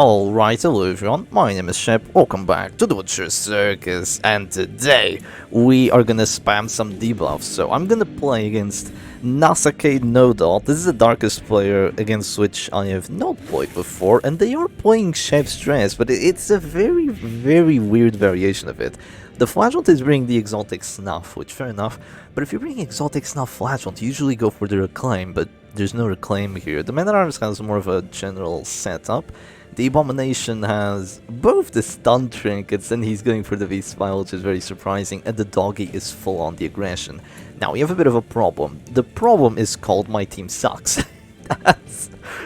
Alright, hello everyone, my name is Shep, welcome back to the Circus, and today we are gonna spam some debuffs. So I'm gonna play against Nasake No Dot. This is the darkest player against which I have not played before, and they are playing Shep's Dress, but it's a very weird variation of it. The Flagellant is bringing the exotic snuff, which fair enough, but if you bring exotic snuff Flagellant, you usually go for the reclaim, but there's no reclaim here. The Man-at-Arms has more of a general setup. The Abomination has both the stun trinkets and he's going for the V-Spile, which is very surprising, and the Doggy is full on the aggression. Now, we have a bit of a problem. The problem is called my team sucks.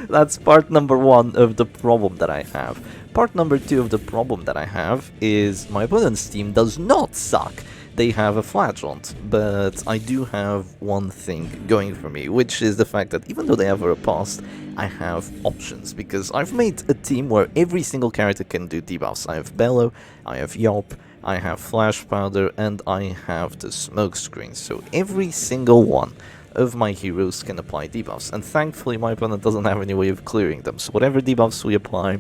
That's part number one of the problem that I have. Part number two of the problem that I have is my opponent's team does not suck. They have a Flagellant, but I do have one thing going for me, which is the fact that even though they have a riposte, I have options, because I've made a team where every single character can do debuffs. I have Bellow, I have Yop, I have Flash Powder, and I have the Smoke Screen, so every single one of my heroes can apply debuffs, and thankfully my opponent doesn't have any way of clearing them, so whatever debuffs we apply,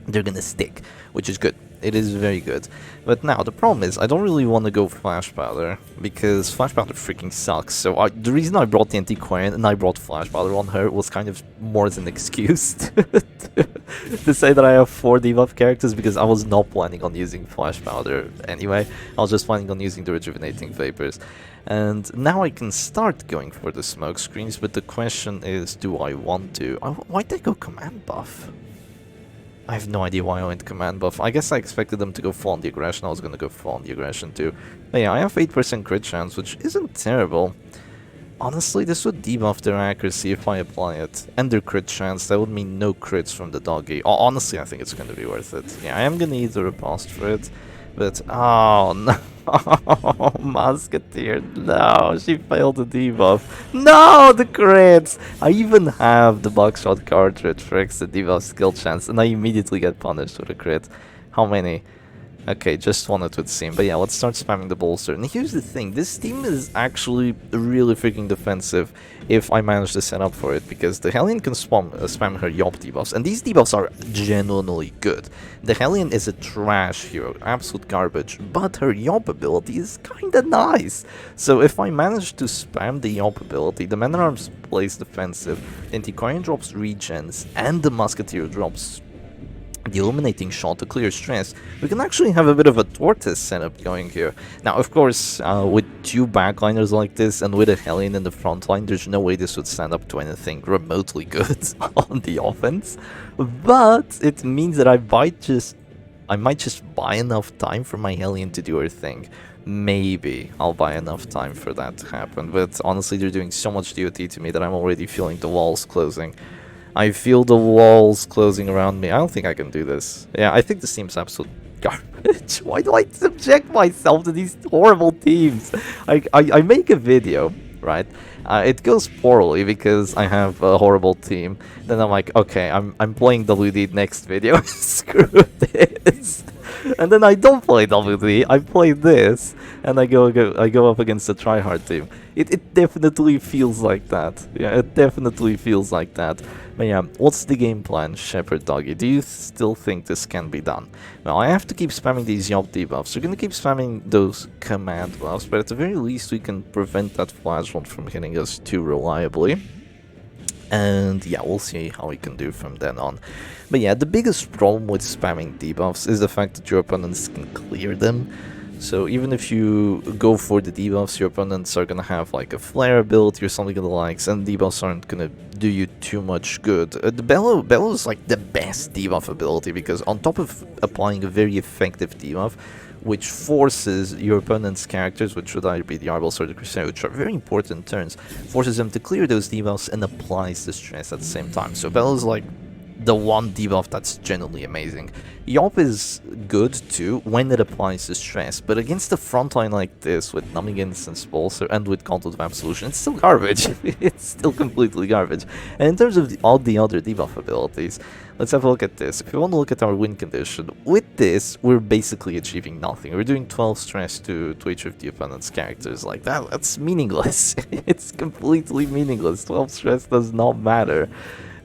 they're gonna stick, which is good. It is very good. But now, the problem is, I don't really want to go Flash Powder, because Flash Powder freaking sucks. So the reason I brought the Antiquarian and I brought Flash Powder on her was kind of more as an excuse to say that I have 4 debuff characters, because I was not planning on using Flash Powder anyway. I was just planning on using the Rejuvenating Vapors. And now I can start going for the Smoke Screens, but the question is, do I want to? Why'd they go Command Buff? I have no idea why I went Command Buff. I guess I expected them to go full on the aggression. I was gonna go full on the aggression too. But yeah, I have 8% crit chance, which isn't terrible. Honestly, this would debuff their accuracy if I apply it. And their crit chance, that would mean no crits from the Doggy. Honestly, I think it's gonna be worth it. Yeah, I am gonna need the riposte for it. But, oh no, Musketeer, no, she failed the debuff. No, the crits! I even have the Buckshot cartridge for extra debuff skill chance, and I immediately get punished with a crit. How many? Okay, just one it would seem, but yeah, let's start spamming the bolster. And here's the thing, this team is actually really freaking defensive if I manage to set up for it, because the Hellion can spam her Yop debuffs, and these debuffs are genuinely good. The Hellion is a trash hero, absolute garbage, but her Yop ability is kinda nice. So if I manage to spam the Yop ability, the Man-at-Arms plays defensive, the Antiquarian drops regens, and the Musketeer drops the Illuminating Shot to clear stress, we can actually have a bit of a Tortoise setup going here. Now, of course, with 2 backliners like this and with a Hellion in the front line, there's no way this would stand up to anything remotely good on the offense. But it means that I might just buy enough time for my Hellion to do her thing. Maybe I'll buy enough time for that to happen, but honestly, they're doing so much DOT to me that I'm already feeling the walls closing. I feel the walls closing around me. I don't think I can do this. Yeah, I think this team's absolute garbage. Why do I subject myself to these horrible teams? I make a video, right? It goes poorly because I have a horrible team. Then I'm like, okay, I'm playing WD next video. Screw this. And then I don't play WD, I play this, and I go up against the tryhard team. It definitely feels like that. Yeah, it definitely feels like that. But yeah, what's the game plan, Shepherd Doggy? Do you still think this can be done? Well, I have to keep spamming these Yop debuffs. We're gonna keep spamming those command buffs, but at the very least we can prevent that Flagellant from hitting us too reliably. And yeah, we'll see how we can do from then on. But yeah, the biggest problem with spamming debuffs is the fact that your opponents can clear them. So even if you go for the debuffs, your opponents are gonna have like a flare ability or something of the likes, and debuffs aren't gonna do you too much good. The Bellow is like the best debuff ability, because on top of applying a very effective debuff, which forces your opponent's characters, which would either be the Arbals or the Crusader, which are very important turns, forces them to clear those debuffs and applies the stress at the same time. So Bellow is like the one debuff that's genuinely amazing. Yop is good too when it applies the stress, but against a frontline like this with Numbing Instance Pulsar and with Gauntlet of Absolution, it's still garbage. It's still completely garbage. And in terms of all the other debuff abilities, let's have a look at this. If you want to look at our win condition, with this, we're basically achieving nothing. We're doing 12 stress to each of the opponent's characters. Like that's meaningless. It's completely meaningless. 12 stress does not matter.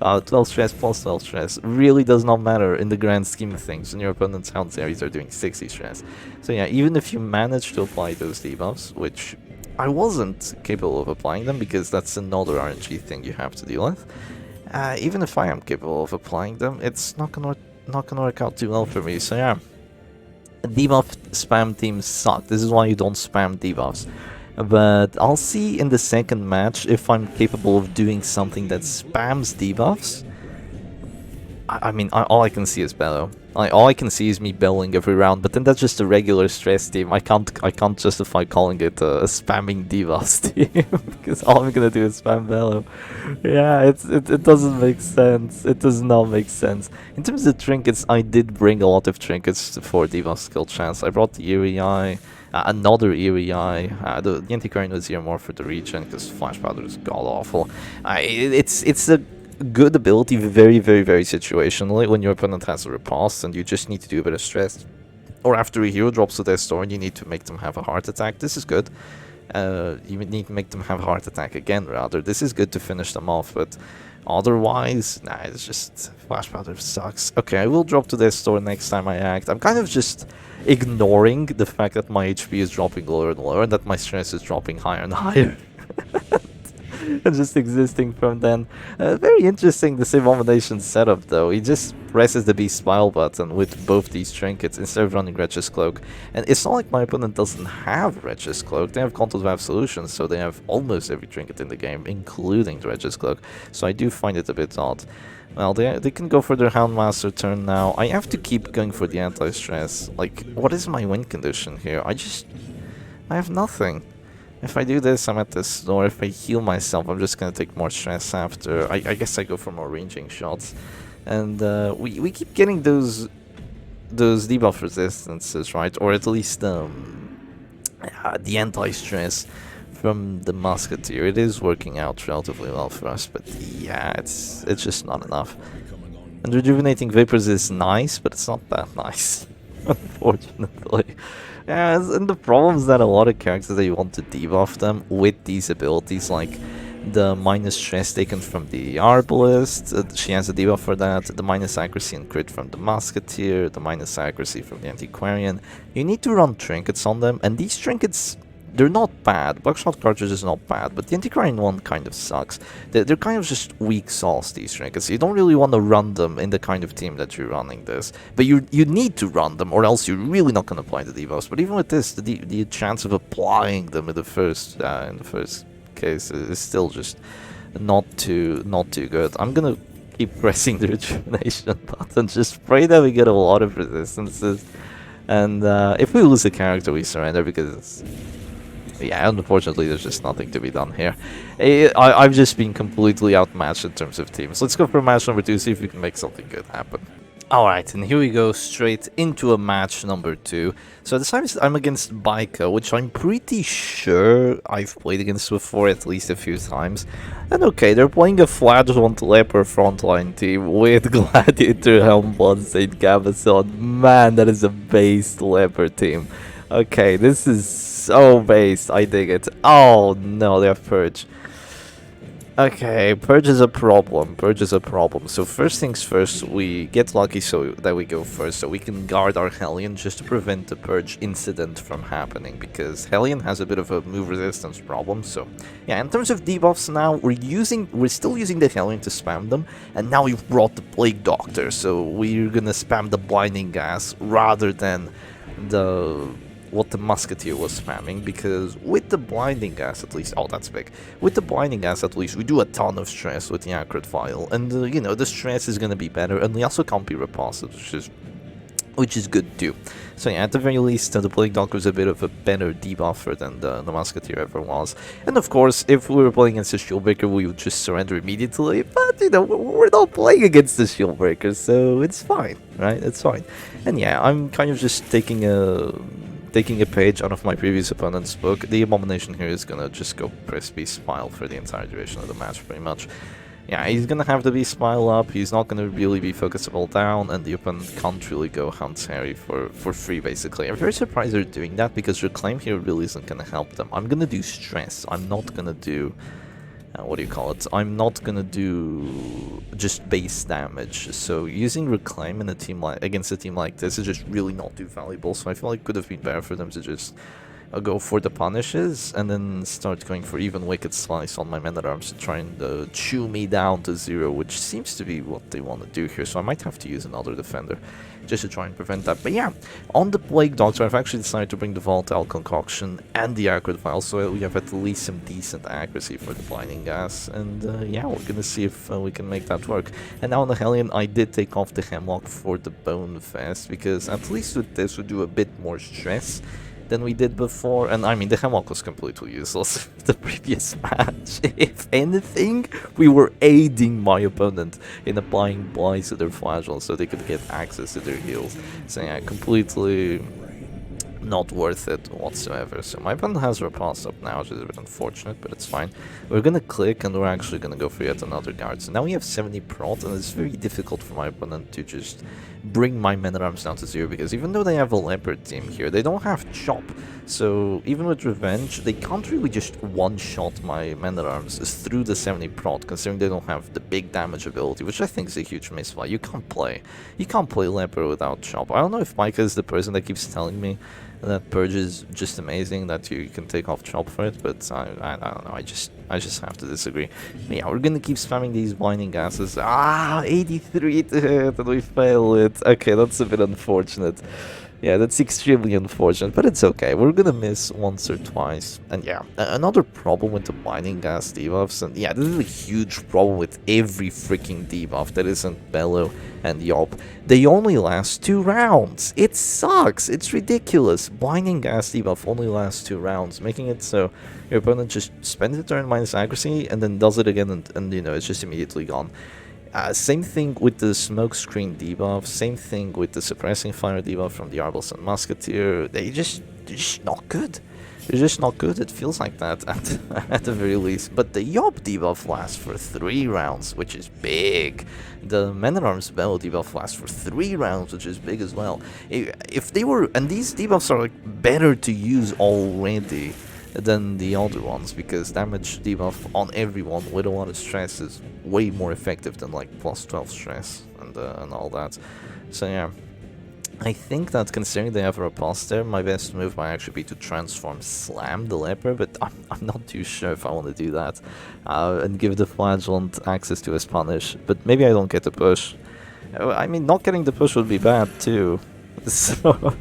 12 stress plus 12 stress really does not matter in the grand scheme of things when your opponent's Hound series are doing 60 stress. So yeah, even if you manage to apply those debuffs, which I wasn't capable of applying them because that's another RNG thing you have to deal with, even if I am capable of applying them, it's not gonna work out too well for me. So yeah, debuff spam teams suck. This is why you don't spam debuffs. But I'll see in the second match if I'm capable of doing something that spams debuffs. I mean, all I can see is bellow. All I can see is me bellowing every round, but then that's just a regular stress team. I can't justify calling it a spamming debuffs team because all I'm gonna do is spam bellow. Yeah, it doesn't make sense. It does not make sense. In terms of trinkets, I did bring a lot of trinkets for debuff skill chance. I brought the Eerie Eye, another Eerie Eye. The Antiquarian was here more for the regen because Flash Powder is god awful. It's a good ability very situationally when your opponent has a riposte and you just need to do a bit of stress. Or after a hero drops to their store and you need to make them have a heart attack. This is good. You need to make them have a heart attack again, rather. This is good to finish them off, but otherwise, nah, it's just... Flash Powder sucks. Okay, I will drop to their store next time I act. I'm kind of just ignoring the fact that my HP is dropping lower and lower and that my stress is dropping higher and higher. And just existing from then. Very interesting, the Abomination setup though. He just presses the Beast Smile button with both these trinkets instead of running Wretch's Cloak. And it's not like my opponent doesn't have Wretch's Cloak. They have Content Valve Solutions, so they have almost every trinket in the game, including the Wretch's Cloak. So I do find it a bit odd. Well, they can go for their Houndmaster turn now. I have to keep going for the anti-stress. Like, what is my win condition here? I have nothing. If I do this, I'm at this, or if I heal myself, I'm just gonna take more stress after. I guess I go for more ranging shots. And we keep getting those debuff resistances, right? Or at least the anti-stress from the Musketeer. It is working out relatively well for us, but yeah, it's just not enough. And Rejuvenating Vapors is nice, but it's not that nice, unfortunately. Yeah, and the problem is that a lot of characters that you want to debuff them with these abilities, like the minus stress taken from the Arbalist, she has a debuff for that, the minus accuracy and crit from the Musketeer, the minus accuracy from the Antiquarian. You need to run trinkets on them, and these trinkets, they're not bad. Buckshot Cartridge is not bad, but the Antiquarian one kind of sucks. They're kind of just weak sauce, these trinkets. You don't really want to run them in the kind of team that you're running this. But you need to run them, or else you're really not going to apply the debuffs. But even with this, the chance of applying them in the first case is still just not too good. I'm going to keep pressing the Rejuvenation button. Just pray that we get a lot of resistances. And if we lose a character, we surrender because... yeah, unfortunately, there's just nothing to be done here. I've just been completely outmatched in terms of teams. Let's go for match number 2, see if we can make something good happen. Alright, and here we go straight into a match number 2. So this time I'm against Baika, which I'm pretty sure I've played against before at least a few times. And okay, they're playing a Flagellant Leper frontline team with Gladiator, Helm, Bloodstained, Gabasson. Man, that is a based Leper team. Okay, this is so based, I dig it. Oh no, they have Purge. Okay, Purge is a problem, So first things first, we get lucky so that we go first, so we can guard our Hellion just to prevent the Purge incident from happening, because Hellion has a bit of a move resistance problem. So yeah, in terms of debuffs now, we're still using the Hellion to spam them, and now we've brought the Plague Doctor, so we're gonna spam the Blinding Gas rather than what the Musketeer was spamming, because with the Blinding Gas at least, oh that's big, with the Blinding Gas at least we do a ton of stress with the Accurate Vial, and you know, the stress is gonna be better, and we also can't be repulsed, which is good too. So yeah, at the very least, the Plague Doctor is a bit of a better debuffer than the Musketeer ever was. And of course, if we were playing against the Shieldbreaker, we would just surrender immediately, but you know, we're not playing against the Shieldbreaker, so it's fine, right? It's fine. And yeah, I'm kind of just taking a page out of my previous opponent's book. The Abomination here is gonna just go press Beast Smile for the entire duration of the match, pretty much. Yeah, he's gonna have the Beast Smile up, he's not gonna really be focusable down, and the opponent can't really go Hound Harry for free, basically. I'm very surprised they're doing that, because Reclaim here really isn't gonna help them. I'm gonna do Stress, I'm not gonna do what do you call it? I'm not gonna do just base damage. So using Reclaim in a team like against a team like this is just really not too valuable. So I feel like it could have been better for them to just go for the punishes and then start going for even Wicked Slice on my Men-at-Arms to try and chew me down to 0, which seems to be what they want to do here. So I might have to use another defender just to try and prevent that. But yeah, on the Plague Doctor, I've actually decided to bring the Volatile Concoction and the Accurate Vial, so we have at least some decent accuracy for the Blinding Gas. And yeah, we're gonna see if we can make that work. And now on the Hellion, I did take off the Hemlock for the Bone Vest, because at least with this we do a bit more stress than we did before. And I mean, the Hemlock was completely useless in the previous match. If anything, we were aiding my opponent in applying Blights to their Flagellants so they could get access to their heals. So yeah, completely not worth it whatsoever. So my opponent has Repulse up now, which is a bit unfortunate, but it's fine. We're gonna click and we're actually gonna go for yet another guard. So now we have 70 prot, and it's very difficult for my opponent to just bring my Men-at-Arms down to 0, because even though they have a Leopard team here, they don't have Chop. So even with Revenge, they can't really just one-shot my Men-at-Arms through the 70 prot, considering they don't have the big damage ability, which I think is a huge misfire. You can't play Leopard without Chop. I don't know if Micah is the person that keeps telling me that Purge is just amazing, that you can take off Chop for it, but I don't know, I just have to disagree. But yeah, we're gonna keep spamming these Blinding Gases. 83 to hit, and we fail it. Okay, that's a bit unfortunate. Yeah, that's extremely unfortunate, but it's okay. We're gonna miss once or twice. And yeah, another problem with the Blinding Gas debuffs, and yeah, this is a huge problem with every freaking debuff that isn't Bellow and Yop. They only last 2 rounds. It sucks. It's ridiculous. Blinding Gas debuff only lasts 2 rounds, making it so your opponent just spends a turn minus accuracy and then does it again, and you know, it's just immediately gone. Same thing with the Smokescreen debuff, same thing with the Suppressing Fire debuff from the Arbalson Musketeer. They're just not good. They're just not good. It feels like that at the very least. But the Yop debuff lasts for 3 rounds, which is big. The Men-at-Arms Bellow debuff lasts for 3 rounds, which is big as well. If they were, and these debuffs are like better to use already than the other ones, because damage debuff on everyone with a lot of stress is way more effective than like plus 12 stress and all that. So yeah, I think that considering they have a Repulse there, my best move might actually be to transform Slam the Leper, but I'm not too sure if I want to do that and give the Flagellant access to his punish, but maybe I don't get the push. I mean, not getting the push would be bad too, so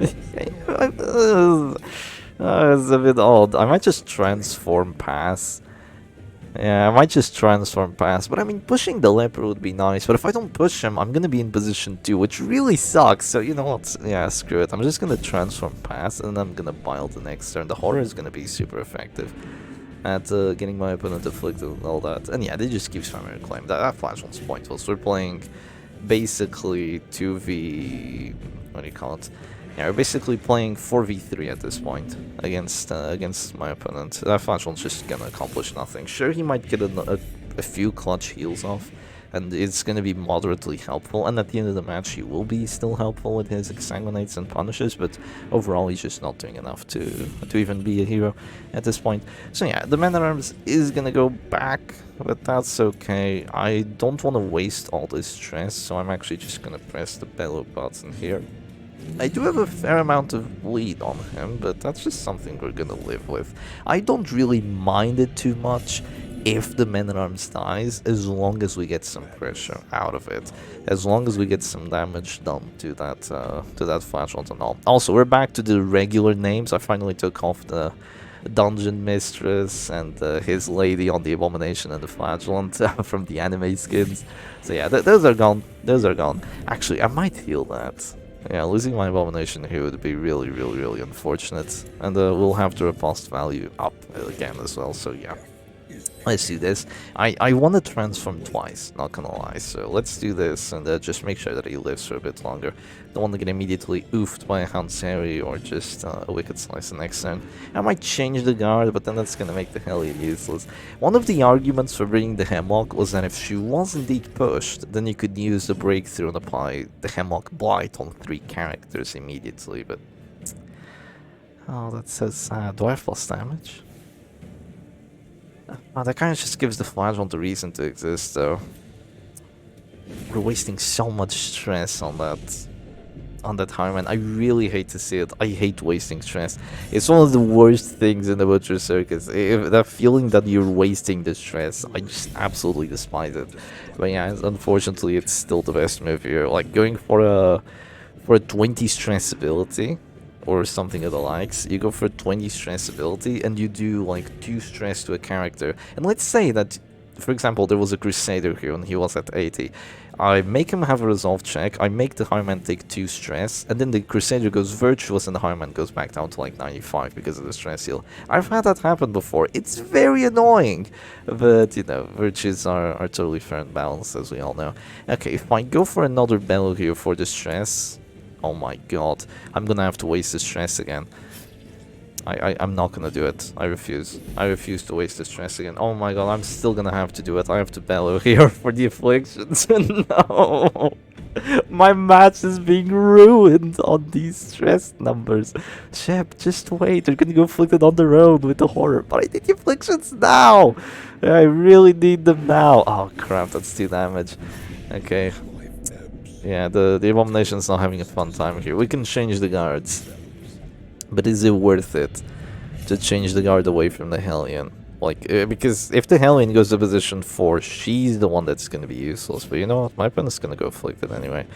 it's a bit odd. I might just transform Pass. Yeah, I might just transform Pass. But I mean, pushing the Leper would be nice. But if I don't push him, I'm gonna be in position 2, which really sucks. So you know what? Yeah, screw it. I'm just gonna transform Pass, and then I'm gonna Bile the next turn. The Horror is gonna be super effective at getting my opponent afflicted and all that. And yeah, they just keep spamming Reclaim. That Flagellant's pointless. We're playing basically 2v... what do you call it? Yeah, we're basically playing 4v3 at this point against my opponent. That Flagellant's just gonna accomplish nothing. Sure, he might get a few clutch heals off, and it's gonna be moderately helpful, and at the end of the match he will be still helpful with his Exsanguinates and Punishes, but overall he's just not doing enough to even be a hero at this point. So yeah, the Men-at-Arms is gonna go back, but that's okay. I don't want to waste all this stress, so I'm actually just gonna press the Bellow button here. I do have a fair amount of bleed on him, but that's just something we're gonna live with. I don't really mind it too much if the Men-at-Arms dies, as long as we get some pressure out of it, as long as we get some damage done to that Flagellant and all. Also, we're back to the regular names. I finally took off the Dungeon Mistress and his lady on the Abomination and the Flagellant from the anime skins. So yeah, those are gone. Those are gone. Actually, I might heal that. Yeah, losing my Abomination here would be really, really, really unfortunate. And we'll have the Repulsed value up again as well, so yeah. Let's do this. I want to transform twice, not gonna lie, so let's do this and just make sure that he lives for a bit longer. Don't want to get immediately oofed by a Hounseri or just a Wicked Slice the next turn. I might change the guard, but then that's gonna make the Hellion useless. One of the arguments for bringing the Hemlock was that if she was indeed pushed, then you could use the Breakthrough and apply the Hemlock Blight on 3 characters immediately, but... oh, that's so sad. Do I have plus damage? Oh, that kind of just gives the Flagellant a reason to exist, though. We're wasting so much stress on that Harman. I really hate to see it. I hate wasting stress. It's one of the worst things in the Butcher Circus. That feeling that you're wasting the stress, I just absolutely despise it. But yeah, unfortunately, it's still the best move here. Like going for a 20 stress ability or something of the likes. You go for 20 stress ability and you do like 2 stress to a character. And let's say that, for example, there was a Crusader here and he was at 80. I make him have a resolve check, I make the Highman take 2 stress, and then the Crusader goes virtuous and the Highman goes back down to like 95 because of the stress heal. I've had that happen before. It's very annoying, but you know, virtues are totally fair and balanced, as we all know. Okay, if I go for another Bellow here for the stress, oh my god, I'm gonna have to waste the stress again. I'm not gonna do it. I refuse. I refuse to waste the stress again. Oh my god, I'm still gonna have to do it. I have to Bellow here for the afflictions. No! My match is being ruined on these stress numbers. Shep, just wait. They're gonna go afflicted on their own with the horror. But I need the afflictions now! I really need them now. Oh crap, that's 2 damage. Okay. Yeah, the Abomination's not having a fun time here. We can change the guards. But is it worth it to change the guard away from the Hellion? Like, because if the Hellion goes to position 4, she's the one that's going to be useless. But you know what? My opponent's going to go afflicted anyway.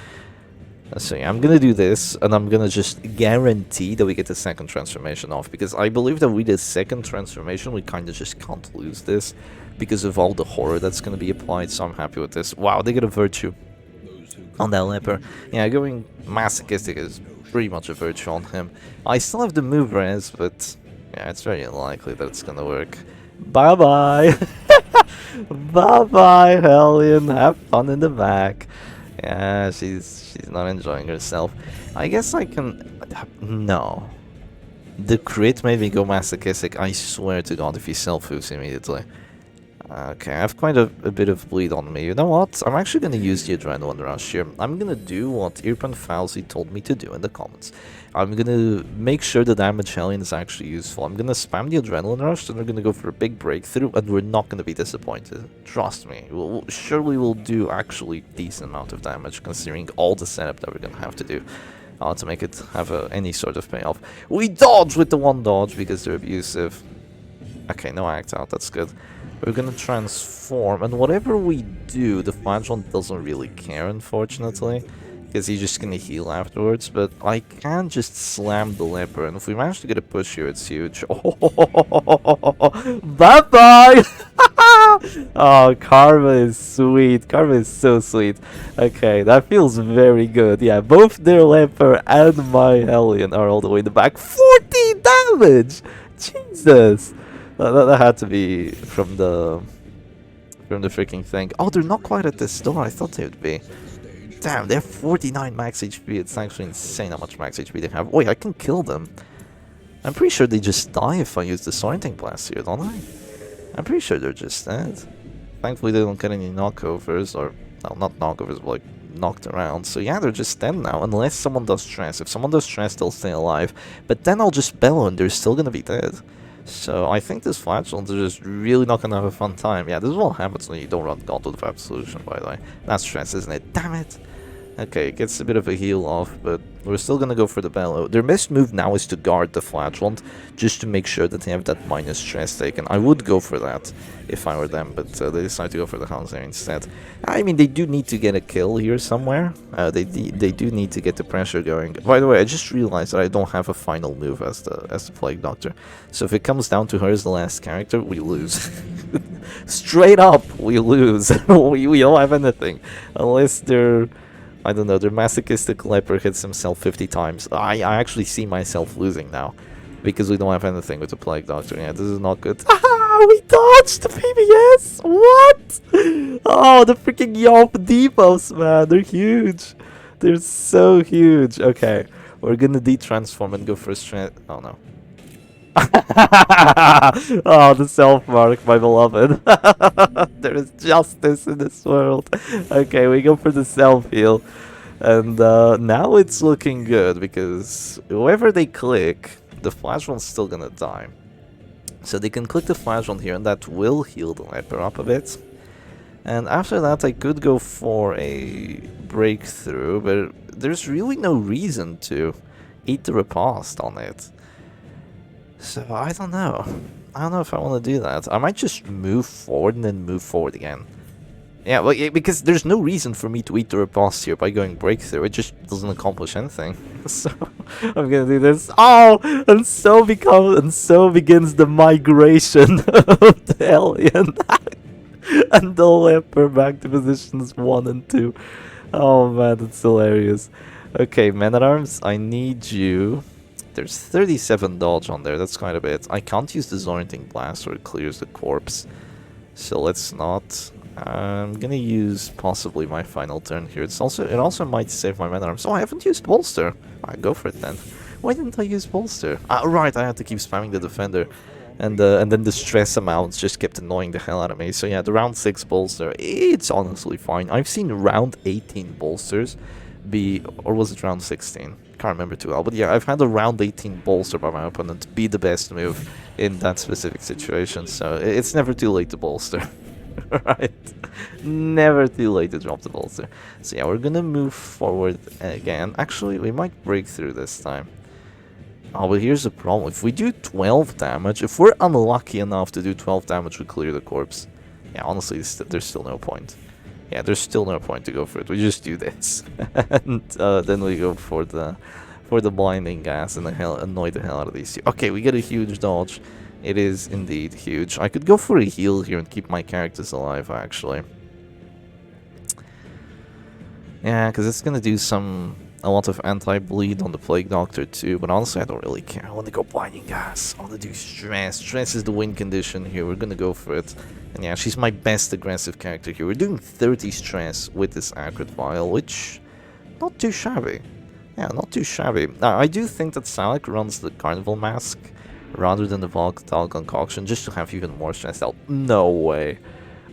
So yeah, I'm going to do this, and I'm going to just guarantee that we get the second transformation off. Because I believe that with the second transformation, we kind of just can't lose this. Because of all the horror that's going to be applied, so I'm happy with this. Wow, they get a Virtue on that Leper. Yeah, going Masochistic is pretty much a virtue on him. I still have the move res, but yeah, it's very unlikely that it's gonna work. Bye bye! Bye bye, Hellion. Have fun in the back. Yeah, she's not enjoying herself. I guess I can. No. The crit made me go masochistic. I swear to god if he self-foos immediately. Okay, I have quite a bit of bleed on me. You know what? I'm actually going to use the Adrenaline Rush here. I'm going to do what Irpan Fauzi told me to do in the comments. I'm going to make sure the damage Hellion is actually useful. I'm going to spam the Adrenaline Rush, and we're going to go for a big breakthrough, and we're not going to be disappointed. Trust me. Surely we'll do actually decent amount of damage, considering all the setup that we're going to have to do to make it have any sort of payoff. We dodge with the 1 dodge because they're abusive. Okay, no act out. That's good. We're gonna transform, and whatever we do, the Flagellant doesn't really care, unfortunately, because he's just gonna heal afterwards, but I can just slam the Leper, and if we manage to get a push here, it's huge. Oh, bye-bye! Oh, Karma is sweet. Karma is so sweet. Okay, that feels very good. Yeah, both their Leper and my Hellion are all the way in the back. 14 damage! Jesus! That had to be from the freaking thing. Oh, they're not quite at this door. I thought they would be. Damn, they have 49 max HP. It's actually insane how much max HP they have. Wait, I can kill them. I'm pretty sure they just die if I use the Sointing Blast here, don't I? I'm pretty sure they're just dead. Thankfully, they don't get any knockovers, or well, not knockovers, but like knocked around. So yeah, they're just dead now, unless someone does stress. If someone does stress, they'll stay alive. But then I'll just Bellow, and they're still gonna be dead. So I think this Flagellant is just really not gonna have a fun time. Yeah, this is what happens when you don't run Gauntlet of Absolution, by the way. That's stress, isn't it? Damn it! Okay, it gets a bit of a heal off, but we're still gonna go for the Bellow. Their best move now is to guard the Flagellant, just to make sure that they have that minus stress taken. I would go for that if I were them, but they decide to go for the Houndsdare instead. I mean, they do need to get a kill here somewhere. They do need to get the pressure going. By the way, I just realized that I don't have a final move as the Plague Doctor. So if it comes down to her as the last character, we lose. Straight up, we lose. we don't have anything. Unless they're... I don't know, their masochistic Leper hits himself 50 times. I actually see myself losing now. Because we don't have anything with the Plague Doctor. Yeah, this is not good. Ah, we dodged the PBS! What? Oh, the freaking Yomp debuffs, man. They're huge. They're so huge. Okay, we're gonna de-transform and go for a strength. Oh, no. Oh, the self-mark, my beloved. There is justice in this world. Okay, we go for the self-heal. And now it's looking good, because whoever they click, the Flagellant's still gonna die. So they can click the flash on here, and that will heal the leper up a bit. And after that, I could go for a breakthrough, but there's really no reason to eat the riposte on it. So I don't know. I don't know if I want to do that. I might just move forward and then move forward again. Yeah, well, because there's no reason for me to eat the riposte here by going breakthrough. It just doesn't accomplish anything. So I'm gonna do this. Oh, and so begins the migration of the alien and the leper back to positions 1 and 2. Oh man, that's hilarious. Okay, man-at-arms, I need you. There's 37 dodge on there. That's quite a bit. I can't use the Disorienting Blast or it clears the corpse. So let's not. I'm gonna use possibly my final turn here. It also might save my man-at-arms. Oh, I haven't used bolster. Alright, go for it then. Why didn't I use bolster? Right, I had to keep spamming the defender, and then the stress amounts just kept annoying the hell out of me. So yeah, the round 6 bolster, it's honestly fine. I've seen round 18 bolsters be, or was it round 16? Can't remember too well, but yeah, I've had a round 18 bolster by my opponent be the best move in that specific situation. So it's never too late to bolster. Right, never too late to drop the bolster. So yeah, we're gonna move forward again. Actually, we might break through this time. Oh, but here's the problem. If we do 12 damage, if we're unlucky enough to do 12 damage, we clear the corpse. Yeah, honestly, there's still no point. Yeah, there's still no point to go for it. We just do this, and then we go for the blinding gas and annoy the hell out of these two. Okay, we get a huge dodge. It is indeed huge. I could go for a heal here and keep my characters alive, actually. Yeah, because it's going to do a lot of anti-bleed on the Plague Doctor too, but honestly I don't really care. I want to go blinding gas. I want to do stress. Stress is the win condition here. We're going to go for it. And yeah, she's my best aggressive character here. We're doing 30 stress with this Acrid Vial, which, not too shabby. Yeah, not too shabby. Now, I do think that Salak runs the Carnival Mask rather than the Volatile Concoction, just to have even more stressed out. No way.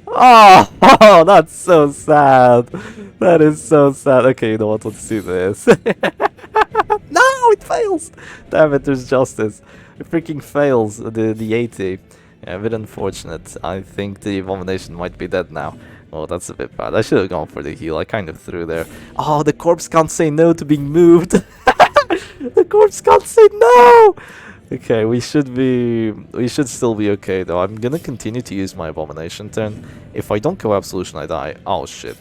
Oh, that's so sad. That is so sad. Okay, you know what? Let's do this. No, it fails. Damn it, there's justice. It freaking fails the 80. Yeah, a bit unfortunate. I think the Abomination might be dead now. Oh, that's a bit bad. I should have gone for the heal. I kind of threw there. Oh, the corpse can't say no to being moved. The corpse can't say no. Okay, we should still be okay though. I'm gonna continue to use my Abomination turn. If I don't go Absolution, I die. Oh shit.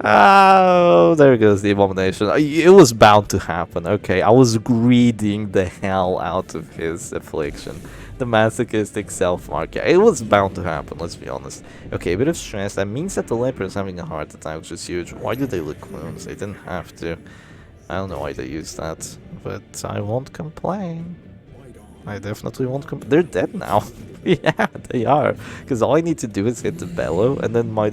Oh, there goes the Abomination. It was bound to happen. Okay, I was greeting the hell out of his affliction. The masochistic self-mark. Yeah, it was bound to happen, let's be honest. Okay, a bit of stress. That means that the leper is having a heart attack, which is huge. Why did they lick wounds? They didn't have to. I don't know why they used that, but I won't complain. I definitely won't complain. They're dead now. Yeah, they are. Because all I need to do is hit the bellow, and then my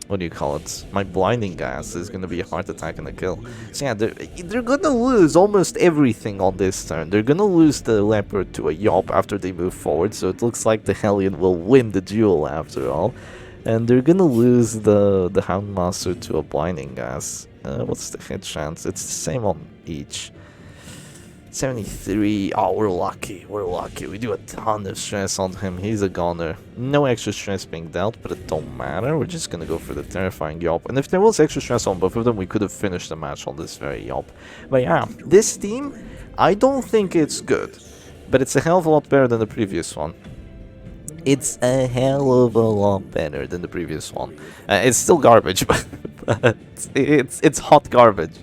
what do you call it? My blinding gas is gonna be a heart attack and a kill. So yeah, they're gonna lose almost everything on this turn. They're gonna lose the leopard to a yop after they move forward, so it looks like the Hellion will win the duel after all. And they're gonna lose the Houndmaster to a blinding gas. What's the hit chance? It's the same on each. 73. Oh, we're lucky. We're lucky. We do a ton of stress on him. He's a goner. No extra stress being dealt, but it don't matter. We're just gonna go for the terrifying yop. And if there was extra stress on both of them, we could have finished the match on this very yop. But yeah, this team, I don't think it's good, but it's a hell of a lot better than the previous one. It's a hell of a lot better than the previous one. It's still garbage, but it's hot garbage,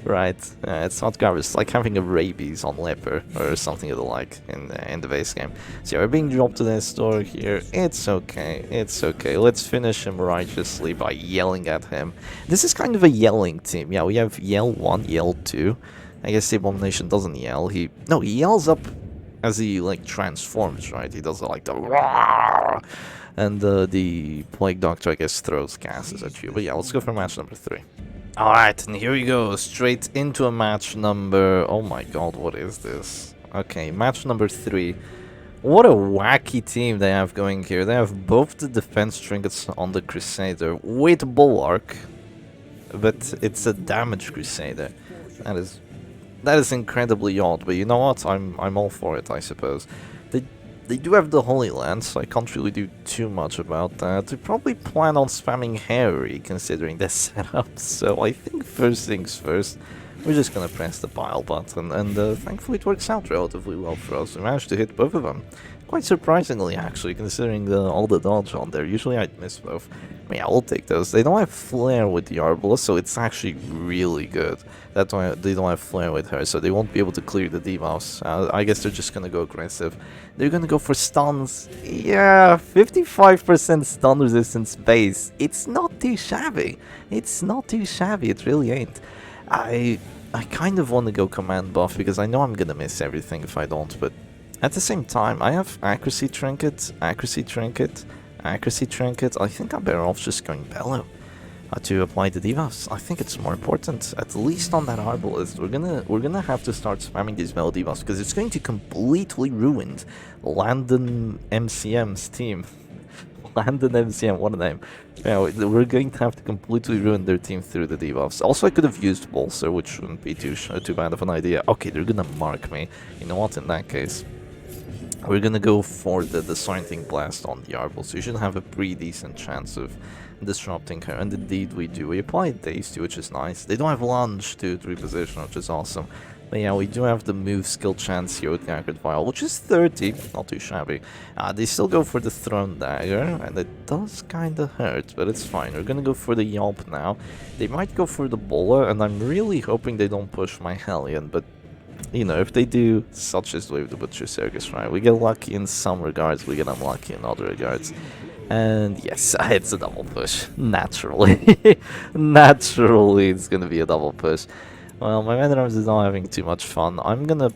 right? It's hot garbage. It's like having a rabies on leper or something of the like in the base game. So yeah, we're being dropped to this door here. It's okay. It's okay. Let's finish him righteously by yelling at him. This is kind of a yelling team. Yeah, we have yell 1, yell 2. I guess the Abomination doesn't yell. He yells up as he like transforms, right? He does like the roar, and the Plague Doctor, I guess, throws gases at you. But yeah, let's go for match number 3. Alright, and here we go, straight into a match number... Oh my god, what is this? Okay, match number 3. What a wacky team they have going here. They have both the defense trinkets on the Crusader with Bulwark, but it's a damage Crusader. That is That is incredibly odd, but you know what? I'm all for it, I suppose. They they do have the Holy Lance, so I can't really do too much about that. They probably plan on spamming Harry, considering the setup, so I think first things first, we're just gonna press the pile button, and thankfully it works out relatively well for us. We managed to hit both of them. Quite surprisingly, actually, considering all the dodge on there. Usually I'd miss both. But yeah, we'll take those. They don't have Flare with the Arbalest, so it's actually really good. That's why they don't have Flare with her, so they won't be able to clear the debuffs. I guess they're just gonna go aggressive. They're gonna go for stuns. Yeah, 55% stun resistance base. It's not too shabby. It's not too shabby, it really ain't. I kind of want to go command buff, because I know I'm gonna miss everything if I don't, but at the same time, I have accuracy trinket, accuracy trinket, accuracy trinket. I think I'm better off just going Bellow to apply the debuffs. I think it's more important, at least on that Arbalest. We're gonna have to start spamming these Bellow debuffs, because it's going to completely ruin Landon MCM's team. Landon MCM, what a name. Yeah, we're going to have to completely ruin their team through the debuffs. Also, I could have used Bolster, which wouldn't be too bad of an idea. Okay, they're gonna mark me. You know what, in that case, we're gonna go for the Disorienting Blast on the Arbol, so you should have a pretty decent chance of disrupting her, and indeed we do. We apply Daze too, which is nice. They don't have Lunge to reposition, which is awesome. But yeah, we do have the move skill chance here with Gaggered Vial, which is 30, not too shabby. They still go for the Thrown Dagger, and it does kinda hurt, but it's fine. We're gonna go for the Yelp now. They might go for the Bowler, and I'm really hoping they don't push my Hellion, but you know, if they do, such is with the Butcher Circus, right? We get lucky in some regards, we get unlucky in other regards. And yes, it's a double push. Naturally. Naturally, it's gonna be a double push. Well, my Man at Arms is not having too much fun. I'm gonna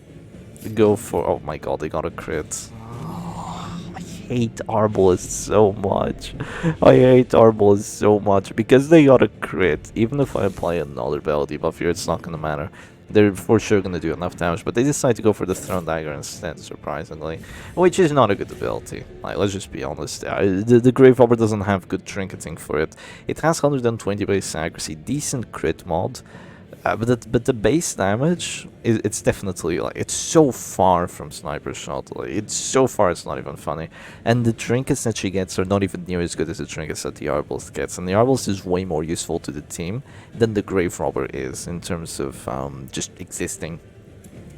go for... Oh my god, they got a crit. I hate Arbalest so much. I hate Arbalest so much because they got a crit. Even if I apply another Bell debuff here, it's not gonna matter. They're for sure gonna do enough damage, but they decide to go for the Thrown Dagger instead, surprisingly. Which is not a good ability. Like, let's just be honest. The Grave Robber doesn't have good trinketing for it. It has 120 base accuracy, decent crit mod. But the base damage, it's definitely, like, it's so far from Sniper Shot. Like, it's so far it's not even funny. And the trinkets that she gets are not even near as good as the trinkets that the Arbalest gets. And the Arbalest is way more useful to the team than the Grave Robber is in terms of just existing.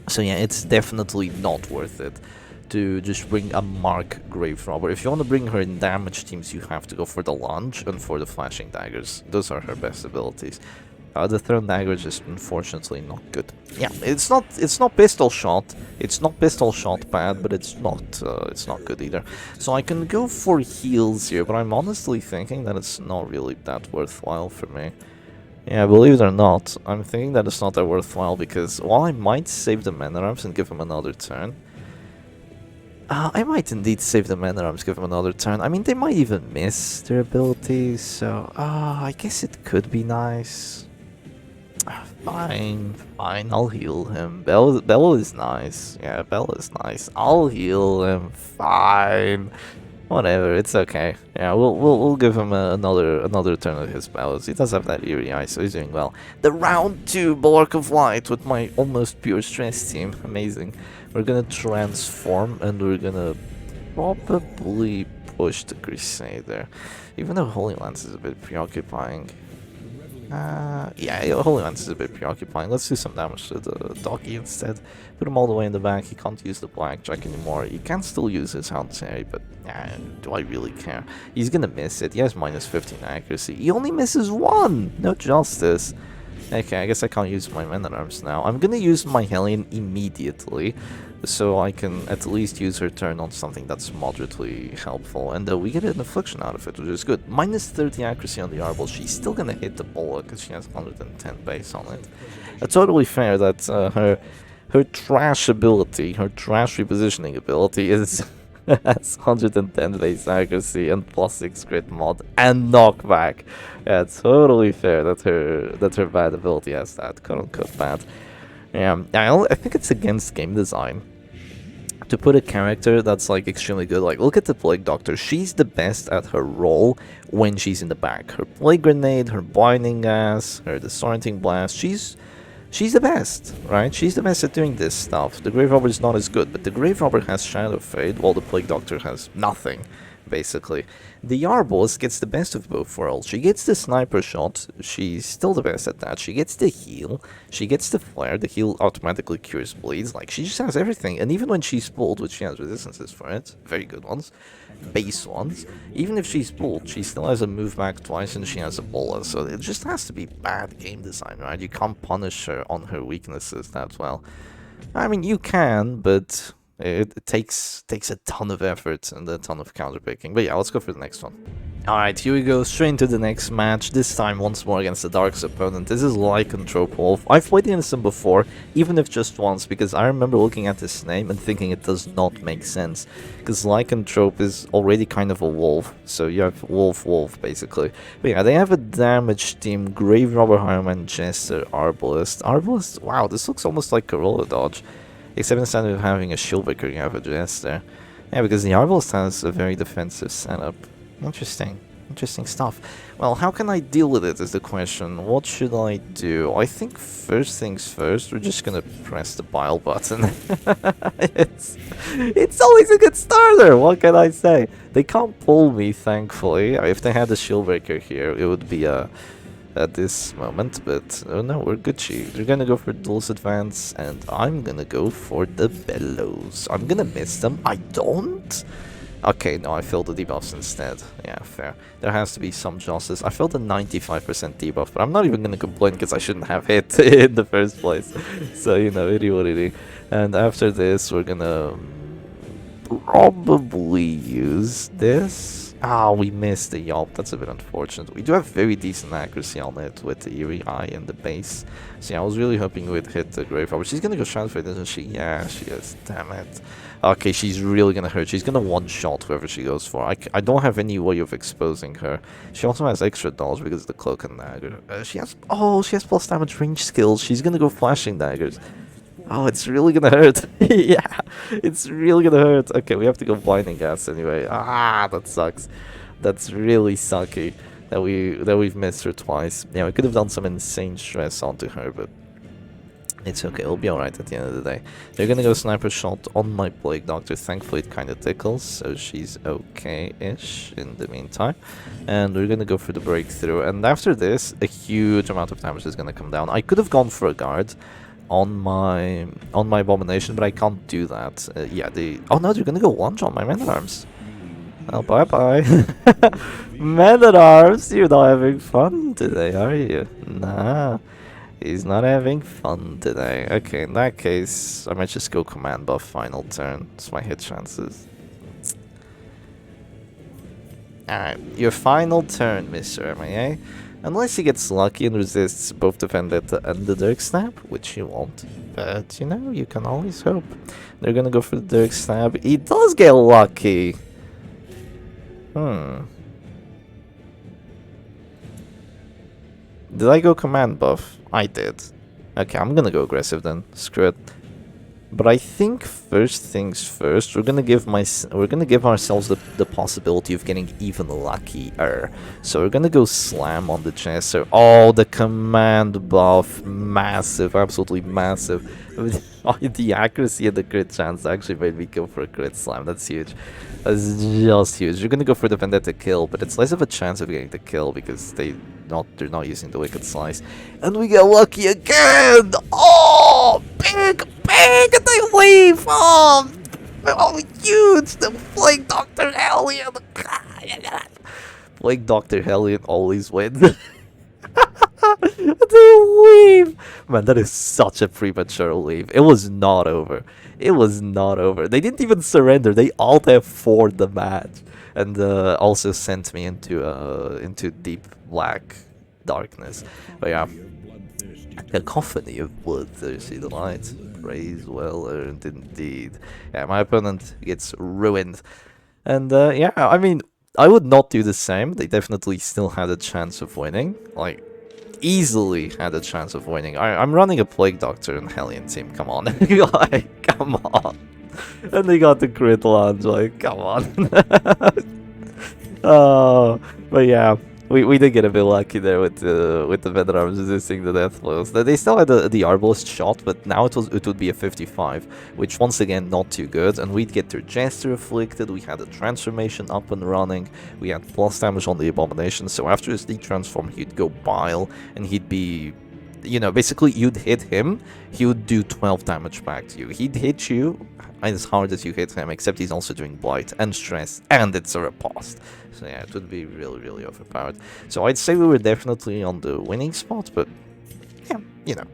So yeah, it's definitely not worth it to just bring a Mark Grave Robber. If you want to bring her in damage teams, you have to go for the Lunge and for the Flashing Daggers. Those are her best abilities. The Thrown Dagger is just unfortunately not good. Yeah, it's not pistol shot. It's not pistol shot bad, but it's not good either. So I can go for heals here, but I'm honestly thinking that it's not really that worthwhile for me. Yeah, believe it or not, I'm thinking that it's not that worthwhile because while I might save the Man at Arms and give him another turn, I might indeed save the Man at Arms, give him another turn. I mean, they might even miss their abilities, so I guess it could be nice. Fine, I'll heal him. Bell is nice. Yeah, Bell is nice. I'll heal him. Fine. Whatever, it's okay. Yeah, we'll give him another turn of his spells. He does have that eerie eye, so he's doing well. The round 2 Bulwark of Light with my almost pure stress team. Amazing. We're gonna transform and we're gonna probably push the Crusader. Even though Holy Lance is a bit preoccupying. Yeah, Holy Lance is a bit preoccupying. Let's do some damage to the doggy instead. Put him all the way in the back. He can't use the Blackjack anymore. He can still use his Haunted, but do I really care? He's gonna miss it. He has minus 15 accuracy. He only misses 1! No justice. Okay, I guess I can't use my Man at Arms now. I'm gonna use my Hellion immediately, so I can at least use her turn on something that's moderately helpful. And we get an affliction out of it, which is good. Minus 30 accuracy on the Arbol. She's still gonna hit the bullet because she has 110 base on it. It's totally fair that her trash ability, her trash repositioning ability is has 110 base accuracy and plus 6 crit mod and knockback. Yeah, it's totally fair that her bad ability has that, quote-unquote bad. Yeah, I think it's against game design to put a character that's like extremely good. Like, look at the Plague Doctor. She's the best at her role when she's in the back. Her Plague Grenade, her Binding Gas, her Disorienting Blast. She's she's the best, right? She's the best at doing this stuff. The Grave Robber is not as good, but the Grave Robber has Shadow Fade, while the Plague Doctor has nothing, basically. The Arbalest gets the best of both worlds. She gets the sniper shot, she's still the best at that. She gets the heal, she gets the flare, the heal automatically cures bleeds. Like, she just has everything. And even when she's pulled, which she has resistances for it, very good ones, base ones, even if she's pulled, she still has a move back twice and she has a bola. So it just has to be bad game design, right? You can't punish her on her weaknesses that well. I mean, you can, but it takes a ton of effort and a ton of counterpicking. But yeah, let's go for the next one. Alright, here we go, straight into the next match, this time once more against the Dark's opponent. This is Lycanthrope Wolf. I've played against him before, even if just once, because I remember looking at this name and thinking it does not make sense. Because Lycanthrope is already kind of a wolf, so you have wolf, basically. But yeah, they have a damage team, Grave Robber, Highwayman, Jester, Arbalest. Arbalest, wow, this looks almost like Corolla Dodge. Except instead of having a Shieldbreaker, you have a Jester. Yeah, because the Arbalest has a very defensive setup. Interesting stuff. Well, how can I deal with it is the question. What should I do? I think first things first, we're just gonna press the bile button. it's always a good starter, what can I say? They can't pull me, thankfully. If they had a Shieldbreaker here, it would be at this moment, but oh no, we're Gucci. They're gonna go for Duel's Advance, and I'm gonna go for the Bellows. I'm gonna miss them. I don't? Okay, no, I filled the debuffs instead. Yeah, fair. There has to be some justice. I filled a 95% debuff, but I'm not even gonna complain because I shouldn't have hit in the first place. So, you know, it is what it is. And after this, we're gonna probably use this. Ah, we missed the Yelp. That's a bit unfortunate. We do have very decent accuracy on it with the Eerie Eye and the base. So yeah, I was really hoping we would hit the Grave Robber. She's gonna go Shadow Fade, isn't she? Yeah, she is. Damn it. Okay, she's really gonna hurt. She's gonna one-shot whoever she goes for. I don't have any way of exposing her. She also has extra dodge because of the Cloak and Dagger. She has plus damage range skills. She's gonna go Flashing Daggers. Oh, it's really gonna hurt. Yeah, it's really gonna hurt. Okay, we have to go Blinding Gas anyway. Ah, that sucks. That's really sucky that we've missed her twice. Yeah, we could have done some insane stress onto her, but it's okay. It'll be alright at the end of the day. They're gonna go Sniper Shot on my Plague Doctor. Thankfully, it kind of tickles, so she's okay-ish in the meantime. And we're gonna go for the Breakthrough. And after this, a huge amount of damage is gonna come down. I could have gone for a guard on my Abomination, but I can't do that. Yeah, oh no, they're gonna go lunge on my Man-at-Arms. Oh, bye-bye. Man-at-Arms, you're not having fun today, are you? Nah, he's not having fun today. Okay, in that case, I might just go Command Buff final turn. It's my hit chances. Alright, your final turn, Mr. MIA. Unless he gets lucky and resists both the Vendetta and the Dirk Stab, which he won't. But, you know, you can always hope. They're gonna go for the Dirk Stab. He does get lucky! Did I go Command Buff? I did. Okay, I'm gonna go aggressive then. Screw it. But I think first things first, we're gonna give ourselves the possibility of getting even luckier. So we're gonna go Slam on the Jester. Oh, the Command Buff, massive, absolutely massive. The accuracy and the crit chance actually made me go for a crit Slam. That's huge. That's just huge. You're gonna go for the Vendetta kill, but it's less of a chance of getting the kill because they're not using the Wicked Slice. And we get lucky again! Oh, big, and they leave! Oh, huge! The Plague Doctor Hellion! Plague Doctor Hellion always wins. They leave! Man, that is such a premature leave. It was not over. It was not over. They didn't even surrender. They alt F4'd the match. And also sent me into deep black darkness. But yeah. Cacophony of bloodthirsty delight. Praise well earned indeed. Yeah, my opponent gets ruined. And yeah, I mean, I would not do the same. They definitely still had a chance of winning. Like, easily had a chance of winning. I'm running a Plague Doctor and Hellion team, come on. Like, come on. And they got the crit launch, like, come on. Oh, but yeah. we did get a bit lucky there with the Venom arms resisting the death blows. They still had the Arbalist shot, but now it would be a 55, which once again not too good. And we'd get their Jester afflicted. We had a transformation up and running. We had plus damage on the Abomination. So after his detransform, he'd go Bile, and he'd be, you know, basically you'd hit him, he would do 12 damage back to you. He'd hit you as hard as you hit him, except he's also doing Blight and Stress, and it's a riposte. So yeah, it would be really, really overpowered. So I'd say we were definitely on the winning spot, but yeah, you know.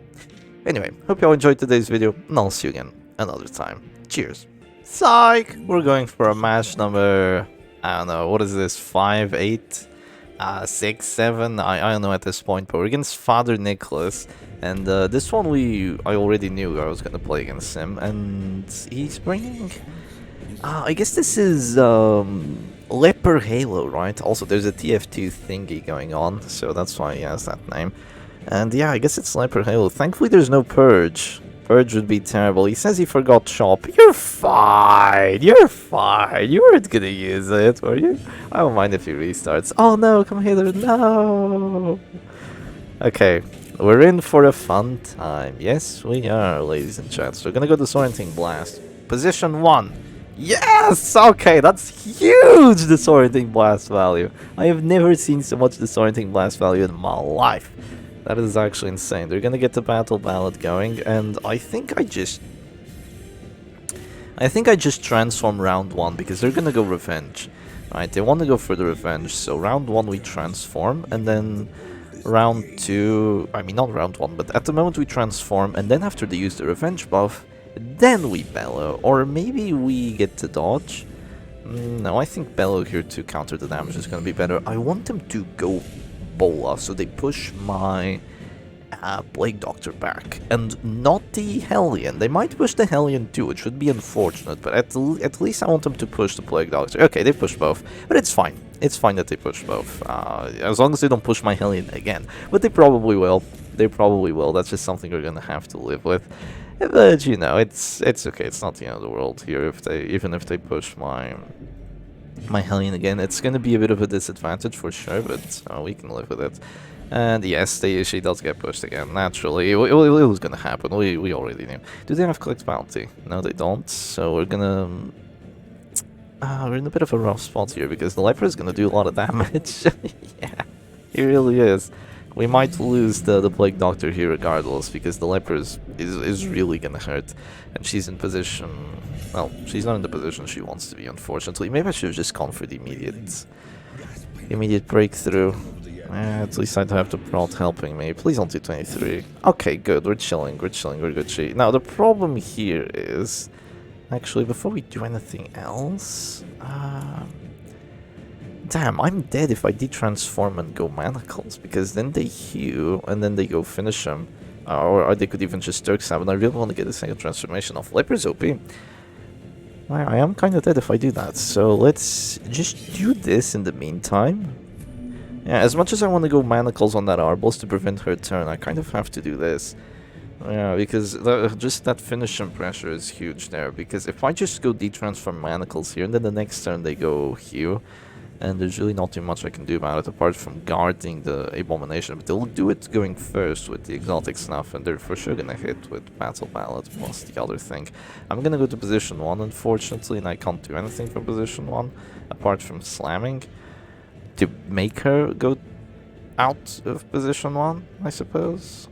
Anyway, hope you all enjoyed today's video, and I'll see you again another time. Cheers. Psych! We're going for a match number, I don't know, what is this, 5, 8? 6, 7, I don't know at this point, but we're against Father Nicholas, and this one I already knew I was gonna play against him, and he's bringing, I guess this is Leper Halo, right? Also, there's a TF2 thingy going on, so that's why he has that name, and yeah, I guess it's Leper Halo. Thankfully there's no Purge. Purge would be terrible. He says he forgot Chop. You're fine. You're fine. You weren't gonna use it, were you? I don't mind if he restarts. Oh no, come hither. No. Okay, we're in for a fun time. Yes, we are, ladies and gents. We're gonna go Disorienting Blast. Position 1. Yes! Okay, that's huge Disorienting Blast value. I have never seen so much Disorienting Blast value in my life. That is actually insane. They're gonna get the battle ballad going, and I think I just transform round 1 because they're gonna go revenge. Right, they want to go for the revenge, so round 1 we transform, and then round 2, I mean not round 1, but at the moment we transform, and then after they use the revenge buff, then we bellow, or maybe we get to dodge. No, I think bellow here to counter the damage is gonna be better. I want them to go Bola, so they push my Plague Doctor back, and not the Hellion. They might push the Hellion too, which would be unfortunate, but at least I want them to push the Plague Doctor. Okay, they push both, but it's fine. It's fine that they push both, as long as they don't push my Hellion again, but they probably will. They probably will. That's just something we're gonna have to live with. But you know, it's okay. It's not the end of the world here even if they push my Hellion again. It's gonna be a bit of a disadvantage for sure, but we can live with it. And yes, she does get pushed again, naturally. It was gonna happen, we already knew. Do they have Collect Bounty? No, they don't, so we're gonna... we're in a bit of a rough spot here, because the Leper is gonna do a lot of damage. Yeah, he really is. We might lose the Plague Doctor here regardless, because the Leper is really gonna hurt. And she's in position... Well, she's not in the position she wants to be, unfortunately. Maybe I should have just gone for the immediate breakthrough. At least I'd have the prod helping me. Please don't do 23. Okay, good. We're chilling. We're good. Now, the problem here is... Actually, before we do anything else... Damn, I'm dead if I detransform and go Manacles, because then they heal, and then they go finish him. Or they could even just Dirk Stab, and I really want to get a second transformation off. Leper's OP. I am kind of dead if I do that, so let's just do this in the meantime. Yeah, as much as I want to go Manacles on that Arbalist to prevent her turn, I kind of have to do this. Yeah, because just that finishing pressure is huge there, because if I just go detransform Manacles here, and then the next turn they go heal, and there's really not too much I can do about it apart from guarding the Abomination, but they'll do it going first with the Exotic Snuff, and they're for sure gonna hit with Battle Ballad plus the other thing. I'm gonna go to position 1, unfortunately, and I can't do anything for position 1, apart from slamming, to make her go out of position 1, I suppose.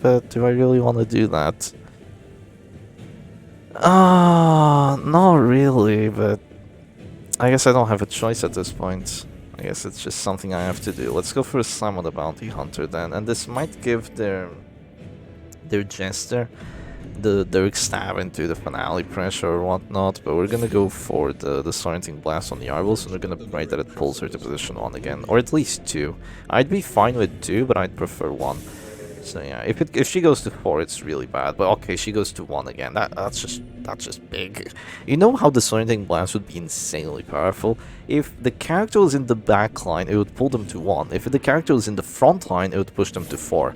But do I really want to do that? Not really, but I guess I don't have a choice at this point. I guess it's just something I have to do. Let's go for a Slam on the Bounty Hunter then, and this might give their Jester the Dirk Stab into the finale pressure or whatnot, but we're gonna go for the Disorienting Blast on the Arbalist, and we're gonna pray that it pulls her to position 1 again, or at least 2. I'd be fine with 2, but I'd prefer 1. So yeah, if she goes to 4, it's really bad. But okay, she goes to 1 again. That's just big. You know how Disorienting Blast would be insanely powerful? If the character was in the back line, it would pull them to 1. If the character was in the front line, it would push them to 4.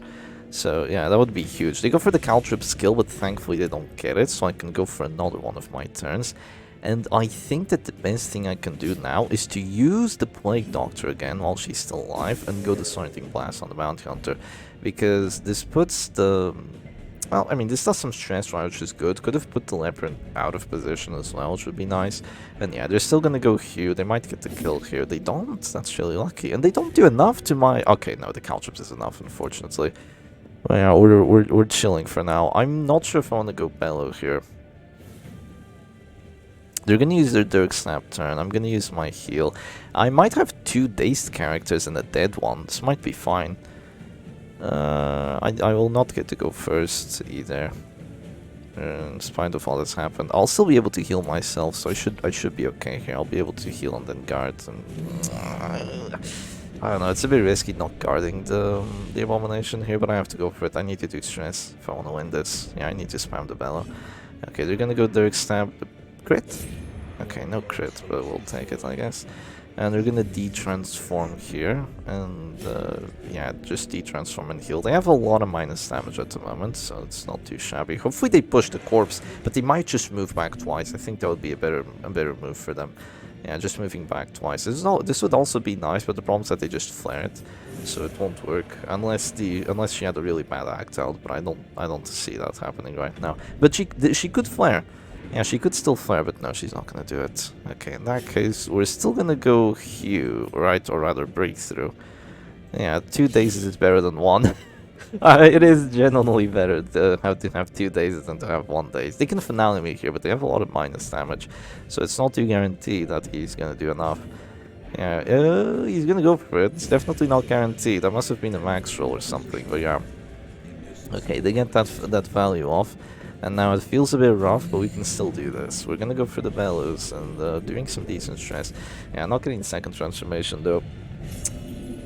So yeah, that would be huge. They go for the Caltrip skill, but thankfully they don't get it, so I can go for another one of my turns. And I think that the best thing I can do now is to use the Plague Doctor again while she's still alive and go the Sonic Blast on the Bounty Hunter. Because this puts the... Well, I mean, this does some stress, right, which is good. Could have put the Leopard out of position as well, which would be nice. And yeah, they're still gonna go here. They might get the kill here. They don't. That's really lucky. And they don't do enough to my... Okay, no, the Caltrops is enough, unfortunately. Well, yeah, we're chilling for now. I'm not sure if I want to go Bellow here. They're gonna use their Dirk Snap turn. I'm gonna use my heal. I might have 2 dazed characters and a dead one. This might be fine. I will not get to go first either. In spite of all that's happened, I'll still be able to heal myself, so I should be okay here. I'll be able to heal and then guard. And I don't know. It's a bit risky not guarding the Abomination here, but I have to go for it. I need to do stress if I want to win this. Yeah, I need to spam the Bellow. Okay, they're gonna go Dirk Stab. Crit? Okay, no crit, but we'll take it, I guess. And they're gonna de-transform here, and yeah, just de-transform and heal. They have a lot of minus damage at the moment, so it's not too shabby. Hopefully they push the corpse, but they might just move back twice. I think that would be a better move for them. Yeah, just moving back twice. This would also be nice, but the problem is that they just flare it, so it won't work unless she had a really bad act out. But I don't see that happening right now. But she could flare. Yeah, she could still flare, but no, she's not gonna do it. Okay, in that case, we're still gonna go Hue, right? Or rather, Breakthrough. Yeah, 2 dazes is better than 1. It is genuinely better to have 2 dazes than to have 1 daze. They can finale me here, but they have a lot of minus damage, so it's not too guaranteed that he's gonna do enough. Yeah, he's gonna go for it. It's definitely not guaranteed. That must have been a max roll or something, but yeah. Okay, they get that value off. And now it feels a bit rough, but we can still do this. We're gonna go for the Bellows and doing some decent stress. Yeah, not getting second transformation though.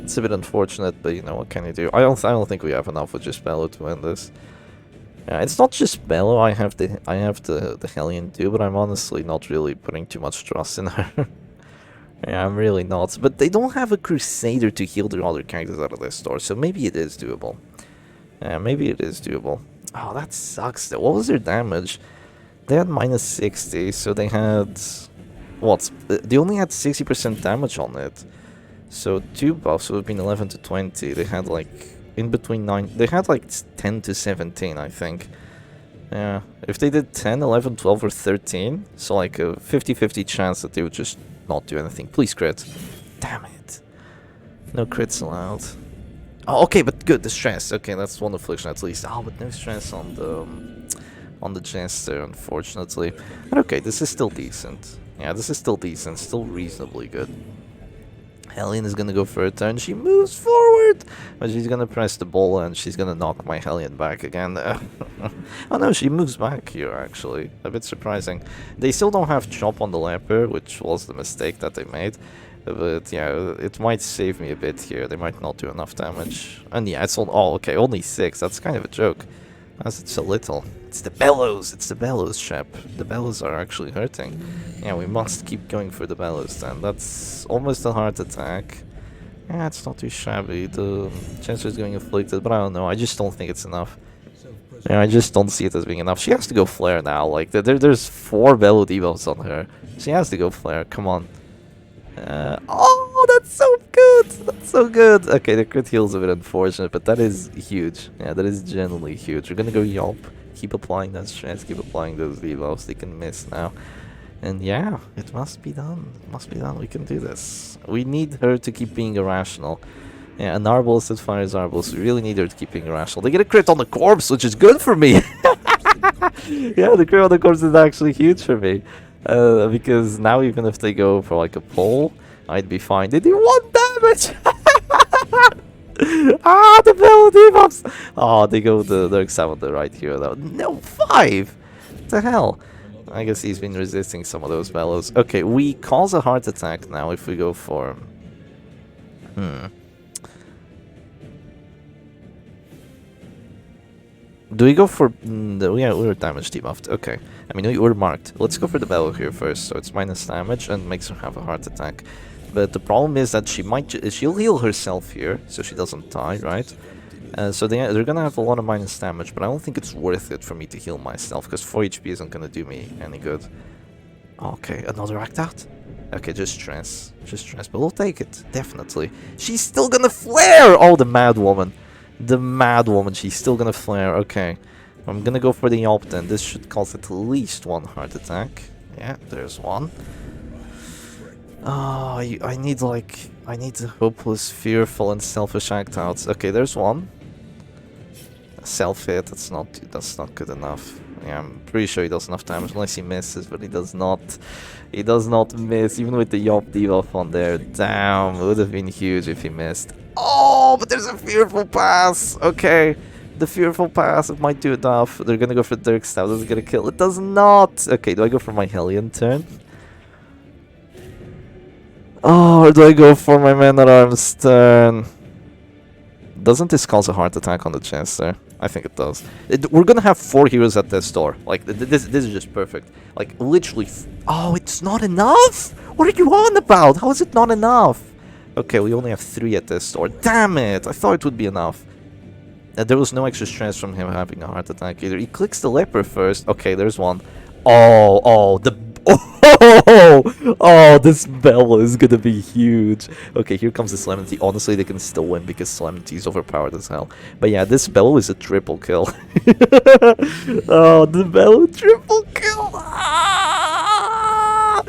It's a bit unfortunate, but you know, what can you do? I don't think we have enough with just Bellow to win this. Yeah, it's not just Bellow. I have the Hellion too, but I'm honestly not really putting too much trust in her. Yeah, I'm really not. But they don't have a Crusader to heal their other characters out of their store, so maybe it is doable. Yeah, maybe it is doable. Oh, that sucks though. What was their damage? They had minus 60, so they had... What? They only had 60% damage on it. So 2 buffs would have been 11 to 20. They had like... In between 9... They had like 10 to 17, I think. Yeah. If they did 10, 11, 12, or 13, so like a 50-50 chance that they would just not do anything. Please crit. Damn it. No crits allowed. Oh, okay, but good, the stress. Okay, that's 1 affliction at least. Oh, but no stress on the Jester, unfortunately. But okay, this is still decent. Yeah, this is still decent, still reasonably good. Hellion is gonna go for a turn. She moves forward, but she's gonna press the ball and she's gonna knock my Hellion back again. Oh no, she moves back here actually. A bit surprising. They still don't have chop on the Leper, which was the mistake that they made. But yeah, it might save me a bit here. They might not do enough damage. And yeah, it's on. Oh, okay, only 6. That's kind of a joke. As it's so little. It's the Bellows. It's the Bellows, chap. The Bellows are actually hurting. Yeah, we must keep going for the Bellows then. That's almost a heart attack. Yeah, it's not too shabby. The Chancellor is going afflicted, but I don't know. I just don't think it's enough. Yeah, I just don't see it as being enough. She has to go flare now. Like there's 4 Bellow debuffs on her. She has to go flare. Come on. Oh, that's so good! That's so good! Okay, the crit heal is a bit unfortunate, but that is huge. Yeah, that is genuinely huge. We're gonna go Yelp. Keep applying that stress, keep applying those debuffs. They can miss now. And yeah, it must be done. It must be done. We can do this. We need her to keep being irrational. Yeah, an Arbalest that fires Arbalest. We really need her to keep being irrational. They get a crit on the corpse, which is good for me! Yeah, the crit on the corpse is actually huge for me. Because now even if they go for like a pole, I'd be fine. They do 1 damage! Ah, the Bellow debuffs! Oh, they go the Dark Savander right here though. No, 5! What the hell? I guess he's been resisting some of those Bellows. Okay, we cause a heart attack now if we go for... Do we go for... yeah, we're damage debuffed. Okay. I mean, we're marked. Let's go for the Bellow here first. So it's minus damage and makes her have a heart attack. But the problem is that she'll heal herself here, so she doesn't die, right? So they're gonna have a lot of minus damage, but I don't think it's worth it for me to heal myself, because 4 HP isn't gonna do me any good. Okay, another act out? Okay, just stress. Just stress, but we'll take it. Definitely. She's still gonna flare! Oh, the mad woman. The mad woman, she's still gonna flare. Okay. I'm gonna go for the Yelp then. This should cause at least one heart attack. Yeah, there's one. Oh, I need the hopeless, fearful, and selfish act outs. Okay, there's one. Self hit. That's not good enough. Yeah, I'm pretty sure he does enough damage unless he misses, but he does not. He does not miss, even with the Yop debuff on there. Damn, it would have been huge if he missed. Oh, but there's a fearful pass. Okay, the fearful pass, it might do enough. They're gonna go for Dirk Stab. Does it get a kill? It does not. Okay, do I go for my Hellion turn? Oh, or do I go for my Man at Arms turn? Doesn't this cause a heart attack on the Chancellor? I think it does. We're gonna have 4 heroes at this door. Like, this is just perfect. Like, literally. Oh, it's not enough? What are you on about? How is it not enough? Okay, we only have 3 at this door. Damn it! I thought it would be enough. There was no extra stress from him having a heart attack either. He clicks the leper first. Okay, there's one. Oh, this bell is gonna be huge. Okay, here comes the Solemnity. Honestly, they can still win because Solemnity is overpowered as hell. But yeah, this bell is a triple kill. Oh, the bell triple kill. Ah!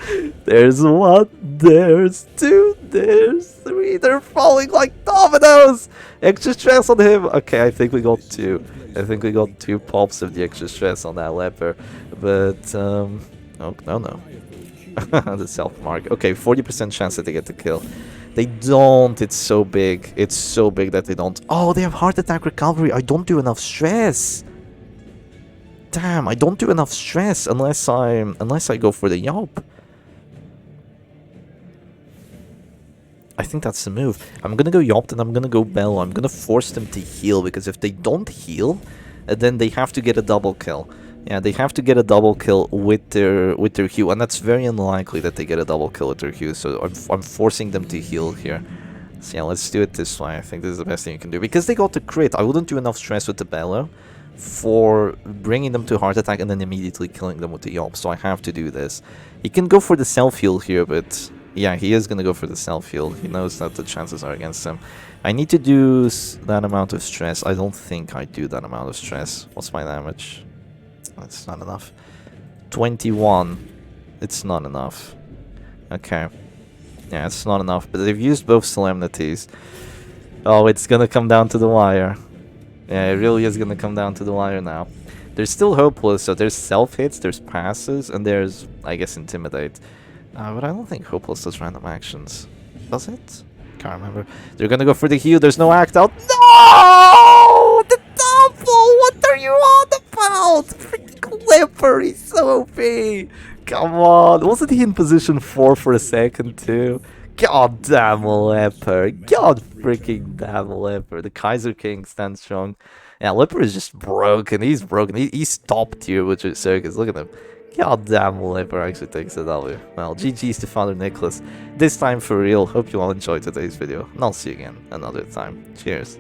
There's 1, there's 2, there's 3. They're falling like dominoes. Extra stress on him. Okay, I think we got 2. I think we got 2 pops of the extra stress on that leper. But, oh, no. The self-mark. Okay, 40% chance that they get the kill. They don't. It's so big. It's so big that they don't. Oh, they have heart attack recovery. I don't do enough stress. Damn, I don't do enough stress unless I go for the Yelp. I think that's the move. I'm gonna go Yelp and I'm gonna go Bello. I'm gonna force them to heal because if they don't heal, then they have to get a double kill. Yeah, they have to get a double kill with their Q, and that's very unlikely that they get a double kill with their Q. So I'm forcing them to heal here. So yeah, let's do it this way. I think this is the best thing you can do because they got the crit. I wouldn't do enough stress with the Bello for bringing them to heart attack and then immediately killing them with the Yelp. So I have to do this. He can go for the self heal here, but yeah, he is gonna go for the self heal. He knows that the chances are against him. I need to do that amount of stress. I don't think I do that amount of stress. What's my damage? It's not enough. 21. It's not enough. Okay. Yeah, it's not enough. But they've used both Solemnities. Oh, it's gonna come down to the wire. Yeah, it really is gonna come down to the wire now. They're still hopeless, so there's self-hits, there's passes, and there's, I guess, Intimidate. But I don't think hopeless does random actions. Does it? Can't remember. They're gonna go for the heal. There's no act out. No! The double! What are you on about? Freaking Clipper, he's so OP. Come on. Wasn't he in position 4 for a second too? God damn Leper. God freaking damn Leper. The Kaiser King stands strong. Yeah, Leper is just broken. He's broken. He's top tier with Circus. Look at him. God damn Leper actually takes the W. Well, GG's to Father Nicholas. This time for real. Hope you all enjoyed today's video. And I'll see you again another time. Cheers.